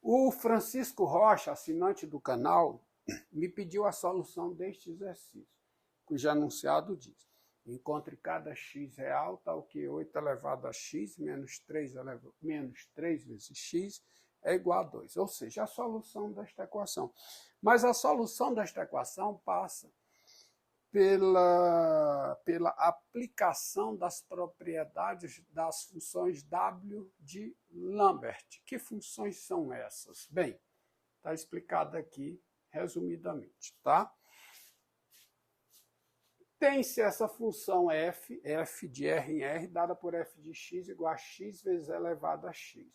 O Francisco Rocha, assinante do canal, me pediu a solução deste exercício, cujo enunciado diz: encontre cada x real, tal que 8 elevado a x menos 3 vezes x é igual a 2. Ou seja, a solução desta equação. Mas a solução desta equação passa pela aplicação das propriedades das funções W de Lambert. Que funções são essas? Bem, está explicado aqui resumidamente, tá? Tem-se essa função f de R em R, dada por f de x igual a x vezes elevado a x,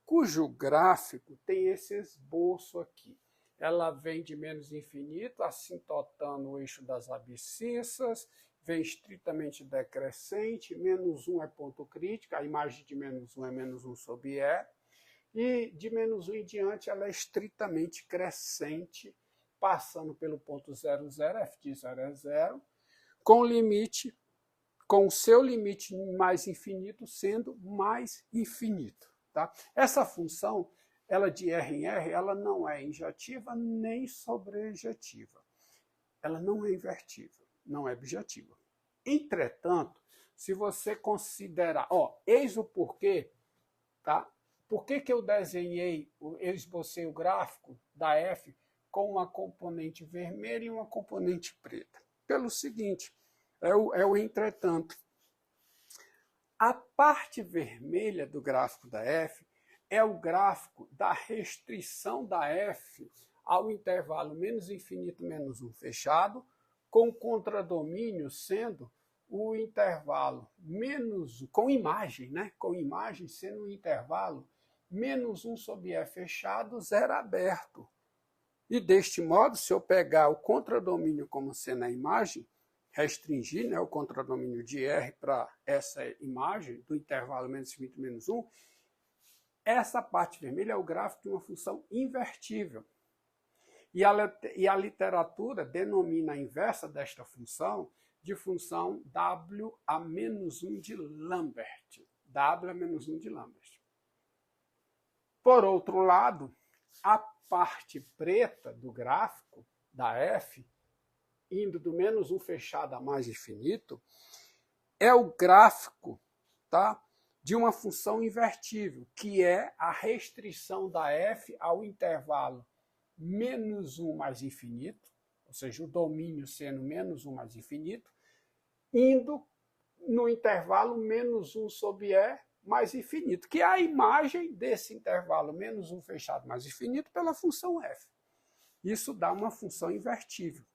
cujo gráfico tem esse esboço aqui. Ela vem de menos infinito, assintotando o eixo das abscissas, vem estritamente decrescente, menos 1 é ponto crítico, a imagem de menos 1 é menos 1 sobre e de menos 1 em diante ela é estritamente crescente, passando pelo ponto 0, 0, f de 0 é 0, com o seu limite mais infinito sendo mais infinito. Tá? Essa função, ela de R em R, ela não é injetiva nem sobrejetiva. Ela não é invertível, não é bijetiva. Entretanto, se você considerar, eis o porquê, tá? Por que eu esbocei o gráfico da F com uma componente vermelha e uma componente preta? Pelo seguinte, é o entretanto. A parte vermelha do gráfico da F é o gráfico da restrição da F ao intervalo menos infinito menos 1 fechado, com contradomínio sendo o intervalo com imagem sendo o intervalo menos 1 sobre E fechado, 0 aberto. E deste modo, se eu pegar o contradomínio como sendo a imagem, restringir o contradomínio de R para essa imagem do intervalo menos infinito menos 1, essa parte vermelha é o gráfico de uma função invertível. E a literatura denomina a inversa desta função de função W a menos 1 de Lambert. W a menos 1 de Lambert. Por outro lado, a parte preta do gráfico da F, indo do menos 1 fechado a mais infinito, é o gráfico, tá, de uma função invertível, que é a restrição da F ao intervalo menos 1 mais infinito, ou seja, o domínio sendo menos 1 mais infinito, indo no intervalo menos 1 sobre E mais infinito, que é a imagem desse intervalo menos 1 fechado mais infinito pela função f. Isso dá uma função invertível,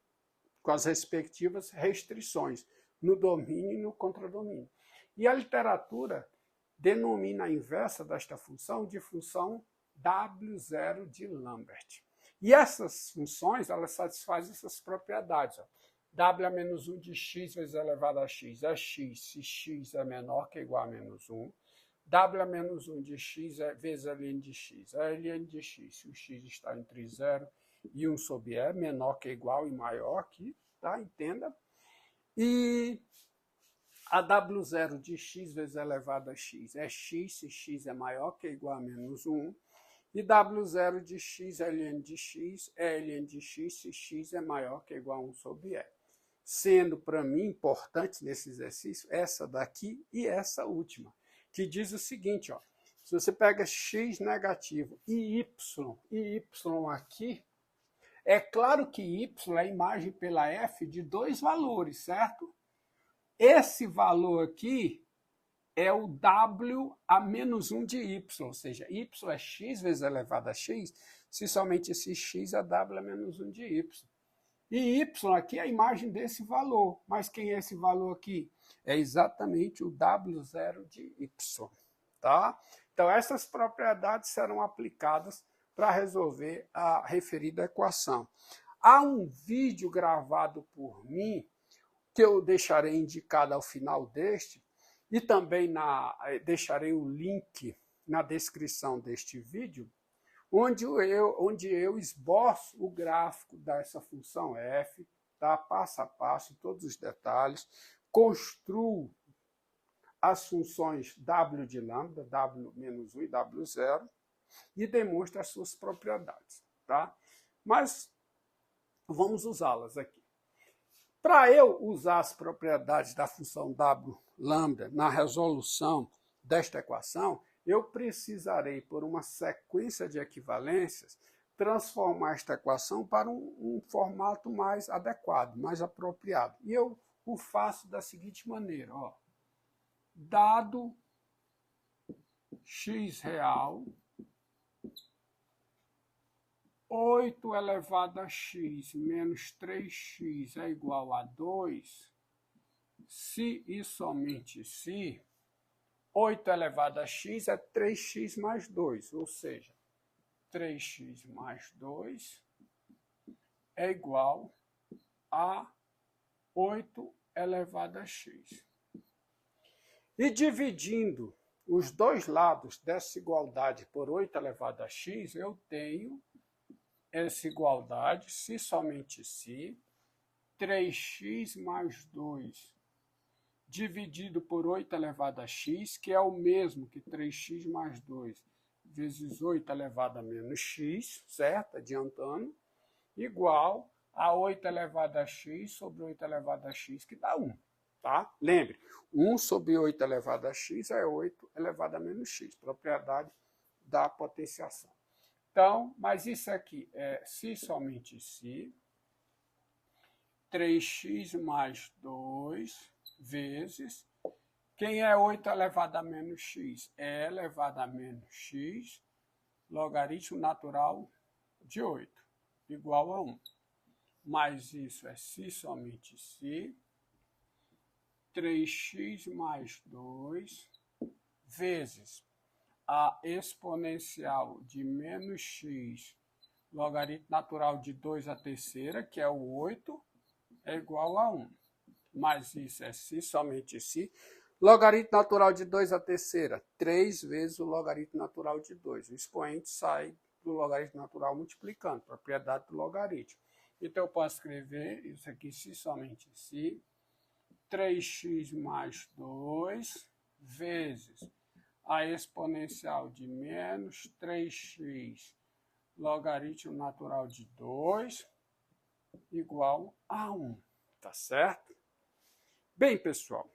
com as respectivas restrições no domínio e no contradomínio. E a literatura denomina a inversa desta função de função W0 de Lambert. E essas funções, elas satisfazem essas propriedades. W a menos 1 de x vezes elevado a x é x, se x é menor que ou igual a menos 1. W a menos 1 de x vezes ln de x é ln de x, se o x está entre 0 e 1 sobre E, menor que igual e maior que, tá? Entenda. E a W0 de x vezes elevado a x é x, se x é maior que ou igual a menos 1. E W0 de x é ln de x se x é maior que ou igual a 1 sobre E. Sendo para mim importante nesse exercício essa daqui e essa última, que diz o seguinte, se você pega x negativo e y aqui, é claro que y é a imagem pela f de dois valores, certo? Esse valor aqui é o w a menos 1 de y, ou seja, y é x vezes elevado a x, se somente esse x é w a menos 1 de y. E y aqui é a imagem desse valor, mas quem é esse valor aqui? É exatamente o w0 de y, tá? Então essas propriedades serão aplicadas para resolver a referida equação. Há um vídeo gravado por mim, que eu deixarei indicado ao final deste, e também deixarei o link na descrição deste vídeo, onde eu esboço o gráfico dessa função f, tá? Passo a passo, todos os detalhes, construo as funções w de lambda, w menos 1 e w0, e demonstra as suas propriedades, tá? Mas vamos usá-las aqui. Para eu usar as propriedades da função w lambda na resolução desta equação, eu precisarei, por uma sequência de equivalências, transformar esta equação para um formato mais adequado, mais apropriado. E eu o faço da seguinte maneira, ó. Dado x real, 8 elevado a x menos 3x é igual a 2, se e somente se 8 elevado a x é 3x mais 2, ou seja, 3x mais 2 é igual a 8 elevado a x. E dividindo os dois lados dessa igualdade por 8 elevado a x, eu tenho essa igualdade, se somente se, 3x mais 2 dividido por 8 elevado a x, que é o mesmo que 3x mais 2 vezes 8 elevado a menos x, certo? Adiantando, igual a 8 elevado a x sobre 8 elevado a x, que dá 1. Tá? Lembre, 1 sobre 8 elevado a x é 8 elevado a menos x, propriedade da potenciação. Então, mas isso aqui é se somente se, 3x mais 2 vezes, quem é 8 elevado a menos x? É elevado a menos x, logaritmo natural de 8, igual a 1. Mas isso é se somente se, 3x mais 2 vezes a exponencial de menos x, logaritmo natural de 2 à terceira, que é o 8, é igual a 1. Mas isso é se somente se. Logaritmo natural de 2 à terceira, 3 vezes o logaritmo natural de 2. O expoente sai do logaritmo natural multiplicando, propriedade do logaritmo. Então, eu posso escrever isso aqui se somente se, 3x mais 2 vezes a exponencial de menos 3x logaritmo natural de 2 igual a 1. Tá certo? Bem, pessoal,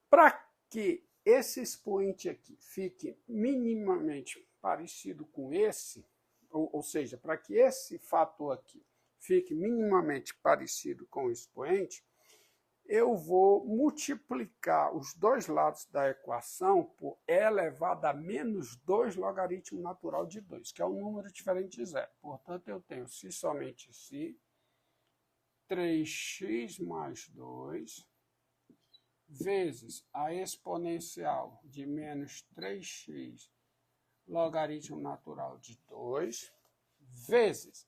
para que esse expoente aqui fique minimamente parecido com esse, ou seja, para que esse fator aqui fique minimamente parecido com o expoente, eu vou multiplicar os dois lados da equação por e elevado a menos 2 logaritmo natural de 2, que é um número diferente de zero. Portanto, eu tenho se somente se, 3x mais 2 vezes a exponencial de menos 3x logaritmo natural de 2 vezes,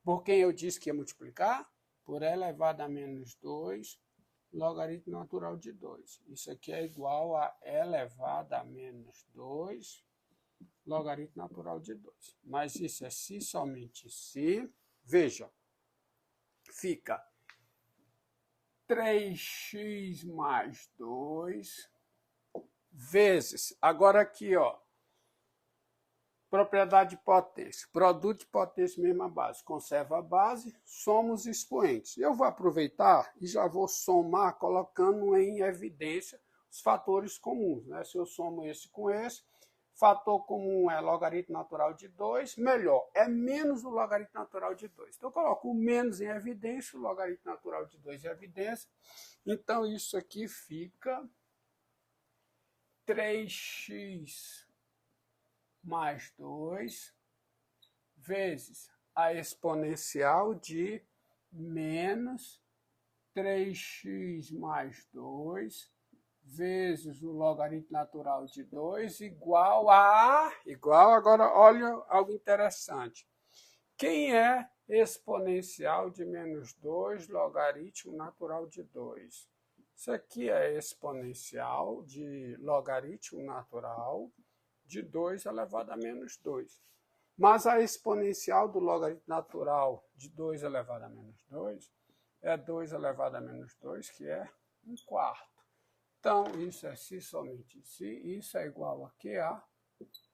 por quem eu disse que ia multiplicar? Por e elevado a menos 2 logaritmo natural de 2. Isso aqui é igual a e elevado a menos 2 logaritmo natural de 2. Mas isso é se somente se. Veja, fica 3x mais 2 vezes, agora aqui, ó, propriedade de potência, produto de potência mesma base, conserva a base, soma os expoentes. Eu vou aproveitar e já vou somar colocando em evidência os fatores comuns, né? Se eu somo esse com esse, fator comum é logaritmo natural de 2, melhor, é menos o logaritmo natural de 2. Então, eu coloco o menos em evidência, o logaritmo natural de 2 em evidência. Então, isso aqui fica 3x mais 2 vezes a exponencial de menos 3x mais 2 vezes o logaritmo natural de 2 igual, agora olha algo interessante. Quem é exponencial de menos 2 logaritmo natural de 2? Isso aqui é exponencial de logaritmo natural de 2 elevado a menos 2. Mas a exponencial do logaritmo natural de 2 elevado a menos 2 é 2 elevado a menos 2, que é 1/4. Então, isso é se somente se, isso é igual a QA,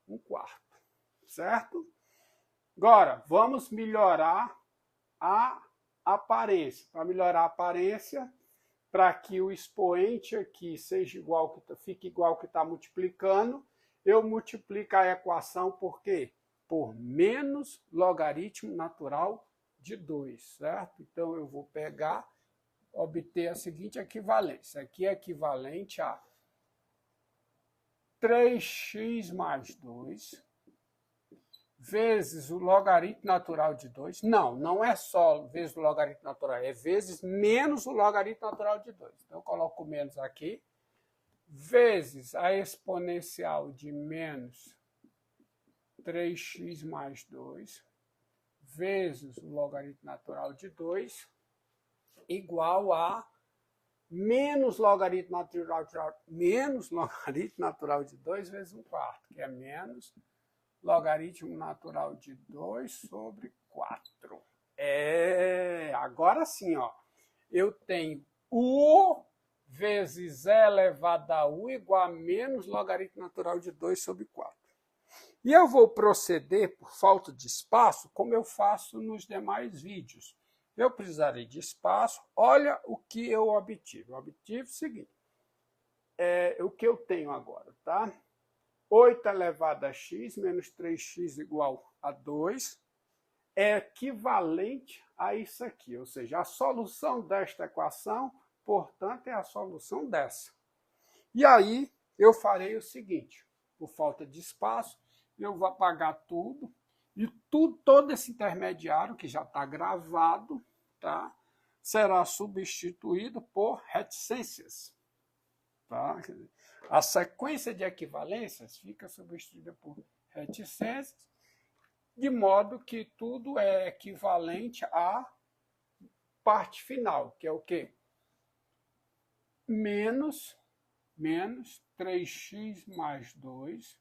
1/4, certo? Agora, vamos melhorar a aparência. Para melhorar a aparência, para que o expoente aqui seja igual, fique igual que está multiplicando, eu multiplico a equação por quê? Por menos logaritmo natural de 2, certo? Então, eu vou pegar, obter a seguinte equivalência. Aqui é equivalente a 3x mais 2 vezes o logaritmo natural de 2. Não é só vezes o logaritmo natural, é vezes menos o logaritmo natural de 2. Então, eu coloco menos aqui, vezes a exponencial de menos 3x mais 2, vezes o logaritmo natural de 2, igual a menos logaritmo natural de 2 vezes 1/4, que é menos logaritmo natural de 2 sobre 4. Agora sim, ó, eu tenho U vezes E elevado a U igual a menos logaritmo natural de 2 sobre 4. E eu vou proceder, por falta de espaço, como eu faço nos demais vídeos. Eu precisarei de espaço. Olha o que eu obtive. Eu obtive o seguinte. O que eu tenho agora, tá? 8 elevado a x menos 3x igual a 2 é equivalente a isso aqui. Ou seja, a solução desta equação, portanto, é a solução dessa. E aí eu farei o seguinte. Por falta de espaço, eu vou apagar tudo. E todo esse intermediário, que já está gravado, tá, será substituído por reticências. Tá? A sequência de equivalências fica substituída por reticências, de modo que tudo é equivalente à parte final, que é o quê? Menos 3x mais 2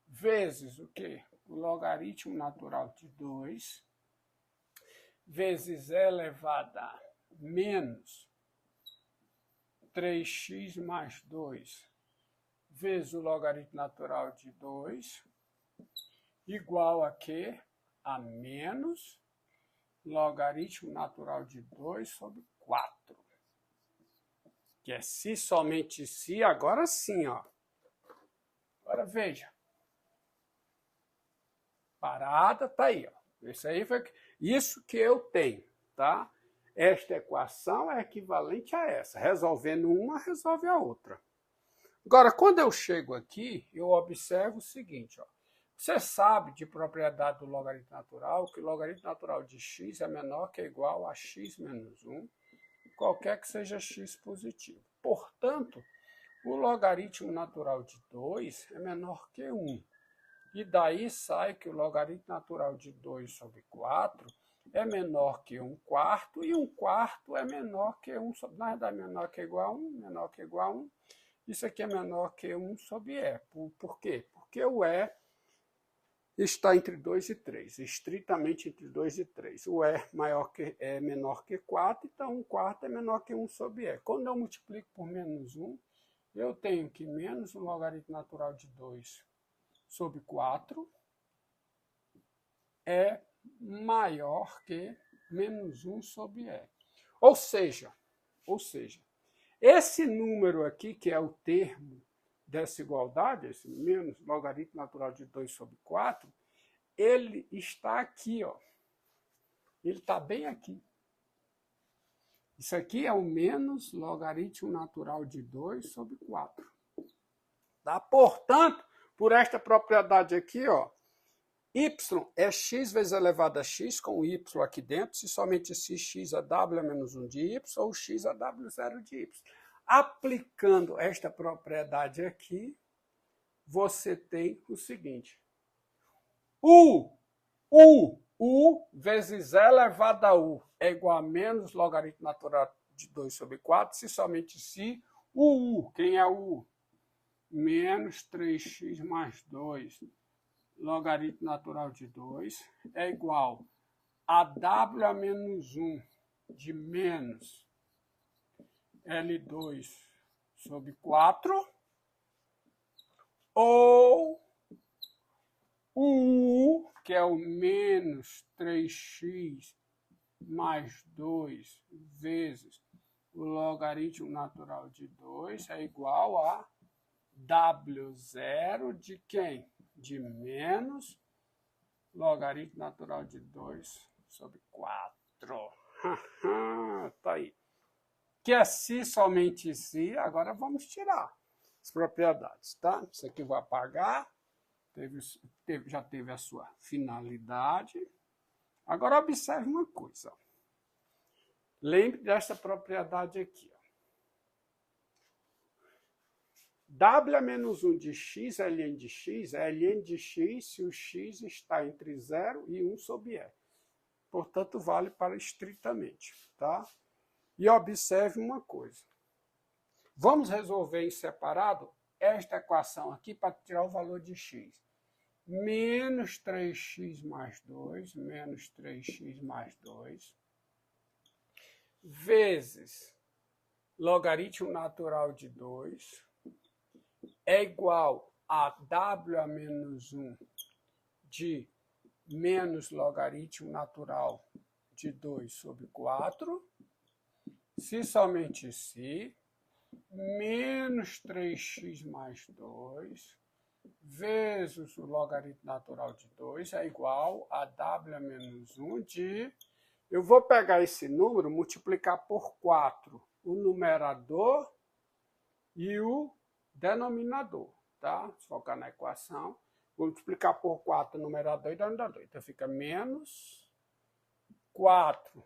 vezes o quê? O logaritmo natural de 2 vezes E elevado a menos 3x mais 2 vezes o logaritmo natural de 2 igual a quê? A menos logaritmo natural de 2 sobre 4. Que é se somente se, agora sim, ó. Agora veja. Parada, tá aí, ó. Isso que eu tenho, tá? Esta equação é equivalente a essa. Resolvendo uma, resolve a outra. Agora, quando eu chego aqui, eu observo o seguinte, ó. Você sabe de propriedade do logaritmo natural que o logaritmo natural de x é menor que ou igual a x menos 1, qualquer que seja x positivo. Portanto, o logaritmo natural de 2 é menor que 1. E daí sai que o logaritmo natural de 2 sobre 4 é menor que 1/4, e 1/4 é menor que 1 sobre... Na verdade, menor que ou igual a 1, menor que ou igual a 1. Isso aqui é menor que 1 sobre E. Por quê? Porque o E está entre 2 e 3, estritamente entre 2 e 3. O E é menor que 4, então 1/4 é menor que 1 sobre E. Quando eu multiplico por menos 1, eu tenho que menos o logaritmo natural de 2 sobre 4 é maior que menos 1 sobre E. Ou seja, esse número aqui, que é o termo dessa igualdade, esse menos logaritmo natural de 2 sobre 4, ele está aqui, ó. Ele está bem aqui. Isso aqui é o menos logaritmo natural de 2 sobre 4. Tá? Portanto, por esta propriedade aqui, ó, y é x vezes elevado a x, com o y aqui dentro, se somente se x é w a menos 1 de y, ou x é w0 de y. Aplicando esta propriedade aqui, você tem o seguinte. U vezes E elevado a U é igual a menos logaritmo natural de 2 sobre 4, se somente se o U, quem é o U? Menos 3x mais 2, logaritmo natural de 2, é igual a W a menos 1 de menos L2 sobre 4, ou que é o menos 3x mais 2 vezes o logaritmo natural de 2 é igual a W0 de quem? De menos logaritmo natural de 2 sobre 4. Tá aí. Que é se somente se, agora vamos tirar as propriedades, tá? Isso aqui eu vou apagar, já teve a sua finalidade. Agora observe uma coisa. Lembre dessa propriedade aqui. W é menos 1 de x é ln de x, é ln de x se o x está entre 0 e 1 sobre e. Portanto, vale para estritamente, tá? E observe uma coisa. Vamos resolver em separado esta equação aqui para tirar o valor de x. Menos 3x mais 2, menos 3x mais 2, vezes logaritmo natural de 2, é igual a w a menos 1 de menos logaritmo natural de 2 sobre 4, se somente se, menos 3x mais 2, vezes o logaritmo natural de 2 é igual a w a menos 1 de... Eu vou pegar esse número, multiplicar por 4, o numerador e o denominador, tá? Se focar na equação, vou multiplicar por 4 o numerador e o denominador. Então fica menos 4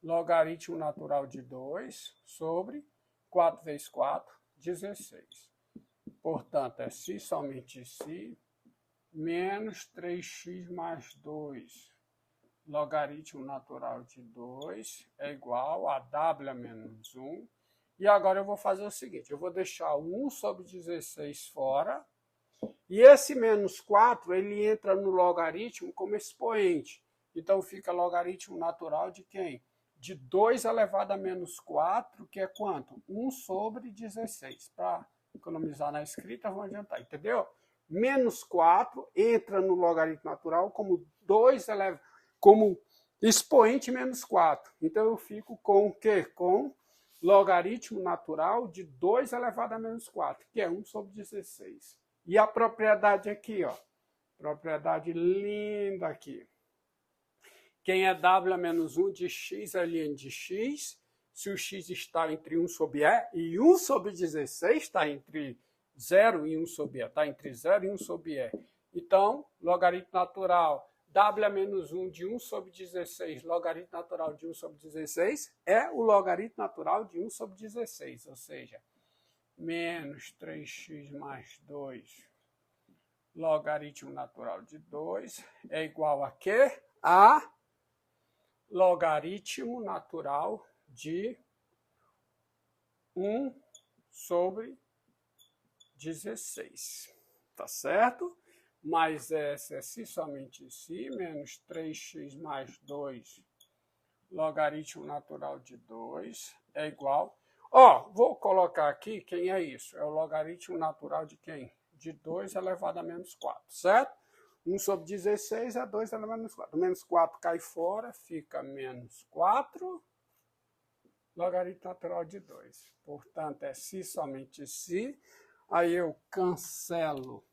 logaritmo natural de 2 sobre 4 vezes 4, 16. Portanto, é se somente se, menos 3x mais 2 logaritmo natural de 2 é igual a w a menos 1. E agora eu vou fazer o seguinte, eu vou deixar o 1 sobre 16 fora, e esse menos 4, ele entra no logaritmo como expoente. Então fica logaritmo natural de quem? De 2 elevado a menos 4, que é quanto? 1 sobre 16. Para economizar na escrita, vamos adiantar, entendeu? Menos 4 entra no logaritmo natural como 2 elevado, como expoente menos 4. Então eu fico com o quê? Com logaritmo natural de 2 elevado a menos 4, que é 1 sobre 16. E a propriedade aqui, ó. Propriedade linda aqui. Quem é w a menos 1 de x é ln de x, se o x está entre 1 sobre e 1 sobre 16 está entre 0 e 1 sobre e, está entre 0 e 1 sobre e. Então, logaritmo natural w a menos 1 de 1 sobre 16, logaritmo natural de 1 sobre 16, é o logaritmo natural de 1 sobre 16, ou seja, menos 3x mais 2, logaritmo natural de 2, é igual a quê? A logaritmo natural de 1 sobre 16, tá certo? Mais essa é se somente se, menos 3x mais 2, logaritmo natural de 2, é igual... Ó, vou colocar aqui quem é isso. É o logaritmo natural de quem? De 2 elevado a menos 4, certo? 1 sobre 16 é 2 elevado a menos 4. Menos 4 cai fora, fica menos 4, logaritmo natural de 2. Portanto, é se somente se. Aí eu cancelo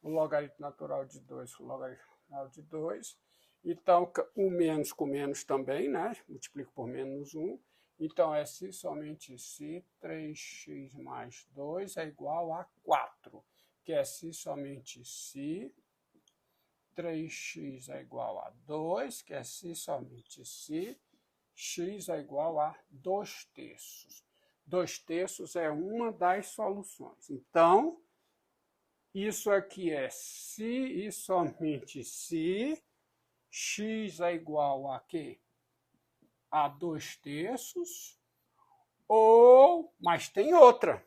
o logaritmo natural de 2 com o logaritmo natural de 2. Então, o menos com menos também, né? Multiplico por menos 1. Então, é se somente se 3x mais 2 é igual a 4. Que é se somente se 3x é igual a 2, que é se somente se x é igual a 2/3. 2/3 é uma das soluções. Então, isso aqui é se e somente se x é igual a quê? A 2/3, ou, mas tem outra,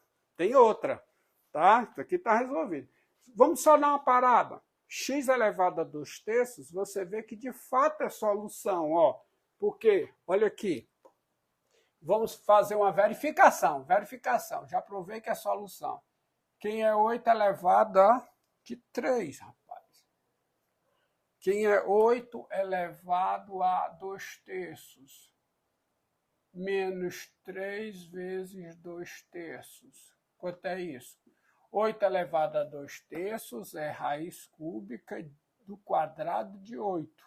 tá? Isso aqui está resolvido. Vamos só dar uma parada. X elevado a 2/3, você vê que de fato é solução, ó. Por quê? Olha aqui. Vamos fazer uma verificação. Já provei que é solução. Quem é 8 elevado a 3, rapaz? Quem é 8 elevado a 2/3? Menos 3 vezes 2/3. Quanto é isso? 8 elevado a 2/3 é raiz cúbica do quadrado de 8.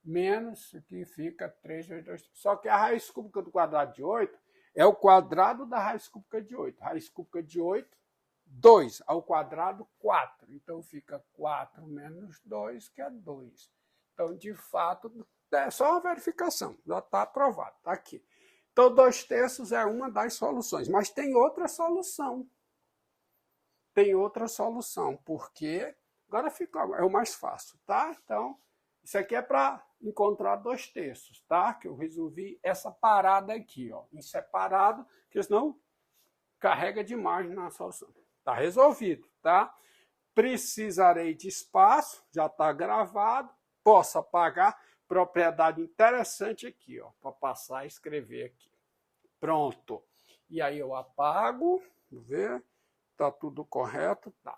Menos, aqui fica 3 vezes 2. Só que a raiz cúbica do quadrado de 8 é o quadrado da raiz cúbica de 8. Raiz cúbica de 8, 2. Ao quadrado, 4. Então fica 4 menos 2, que é 2. Então, de fato, é só uma verificação. Já está aprovado. Está aqui. Então, 2/3 é uma das soluções. Mas tem outra solução. Tem outra solução, porque agora é o mais fácil, tá? Então, isso aqui é para encontrar 2/3, tá? Que eu resolvi essa parada aqui, ó, em separado, porque senão carrega demais na solução. Tá resolvido, tá? Precisarei de espaço, já está gravado, posso apagar. Propriedade interessante aqui, ó, para passar e escrever aqui. Pronto. E aí eu apago, vamos ver. Tá tudo correto? Tá.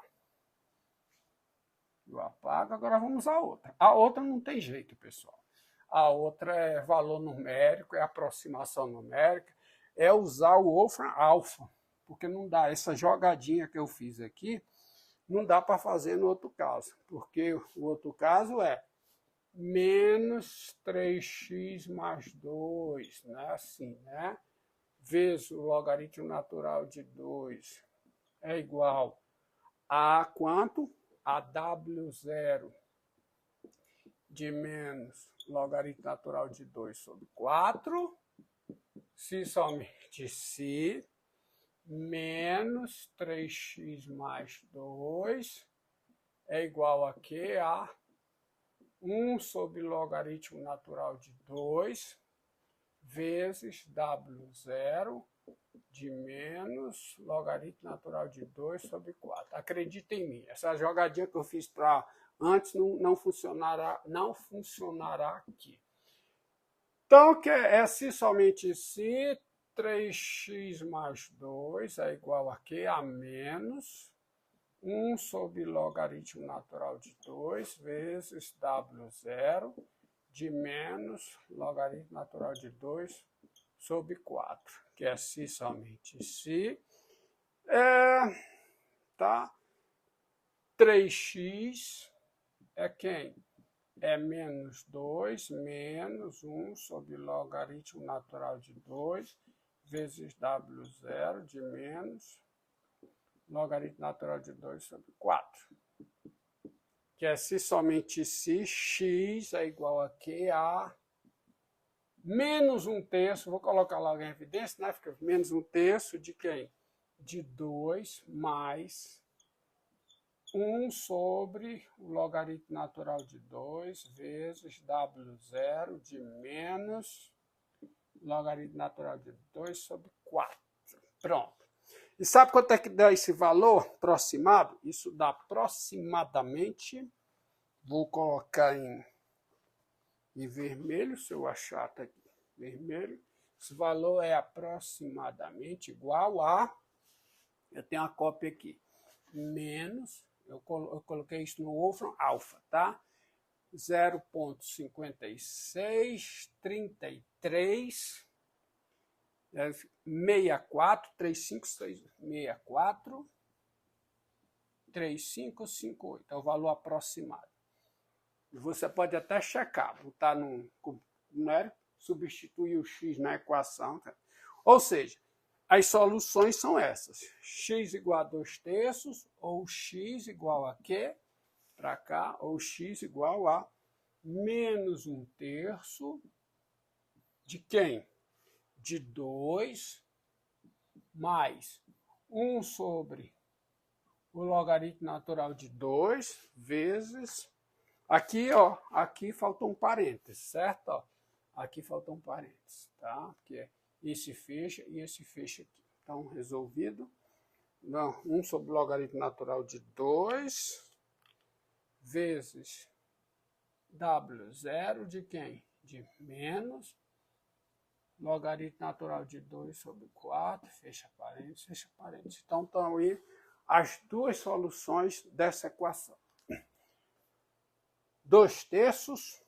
Eu apago, agora vamos à outra. A outra não tem jeito, pessoal. A outra é valor numérico, é aproximação numérica, é usar o Wolfram Alpha, porque não dá, essa jogadinha que eu fiz aqui, não dá para fazer no outro caso, porque o outro caso é menos 3x mais 2, né? Assim, né? Vezes o logaritmo natural de 2 é igual a quanto? A W0 de menos logaritmo natural de 2 sobre 4, se somente se, menos 3x mais 2 é igual a quê? A 1 sobre logaritmo natural de 2 vezes W0 de menos logaritmo natural de 2 sobre 4. Acredita em mim, essa jogadinha que eu fiz para antes não funcionará aqui. Então, que é se somente se 3x mais 2 é igual a quê? A menos 1 sobre logaritmo natural de 2 vezes W0 de menos logaritmo natural de 2 sobre 4, que é se somente se, tá? 3x é quem? É menos 2 menos 1 sobre logaritmo natural de 2 vezes W0 de menos logaritmo natural de 2 sobre 4. Que é se somente se x é igual a quê? A menos 1/3, vou colocar logo em evidência, né? Fica menos 1/3 de quem? De 2 mais 1 sobre o logaritmo natural de 2 vezes W0 de menos logaritmo natural de 2 sobre 4. Pronto. E sabe quanto é que dá esse valor aproximado? Isso dá aproximadamente, vou colocar em vermelho, se eu achar, tá aqui, vermelho. Esse valor é aproximadamente igual a, eu tenho uma cópia aqui, menos, eu coloquei isso no Wolfram Alpha, tá? 0,5633 64 3564 3558, é o valor aproximado. E você pode até checar, botar no numérico, substituir o x na equação. Tá? Ou seja, as soluções são essas. X igual a 2/3, ou x igual a quê? Para cá, ou x igual a menos 1/3 de quem? De 2 mais 1 sobre o logaritmo natural de 2 vezes... Aqui, ó, aqui faltou um parênteses, certo? Ó, aqui faltou um parênteses, tá? Porque esse fecha e esse fecha aqui. Então, resolvido. Não, 1 sobre o logaritmo natural de 2 vezes W0 de quem? De menos logaritmo natural de 2 sobre 4, fecha parênteses, fecha parênteses. Então, estão aí as duas soluções dessa equação. 2/3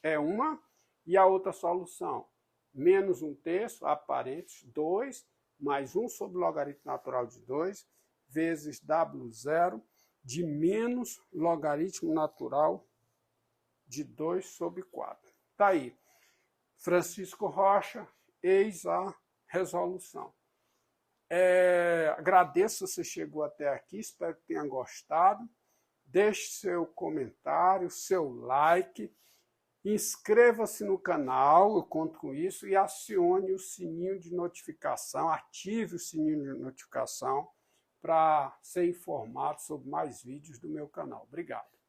é uma, e a outra solução, menos 1/3, aparentes, 2, mais 1 sobre o logaritmo natural de 2, vezes W0 de menos logaritmo natural de 2 sobre 4. Está aí. Francisco Rocha, eis a resolução. Agradeço se você chegou até aqui, espero que tenha gostado. Deixe seu comentário, seu like, inscreva-se no canal, eu conto com isso, e acione o sininho de notificação, ative o sininho de notificação para ser informado sobre mais vídeos do meu canal. Obrigado.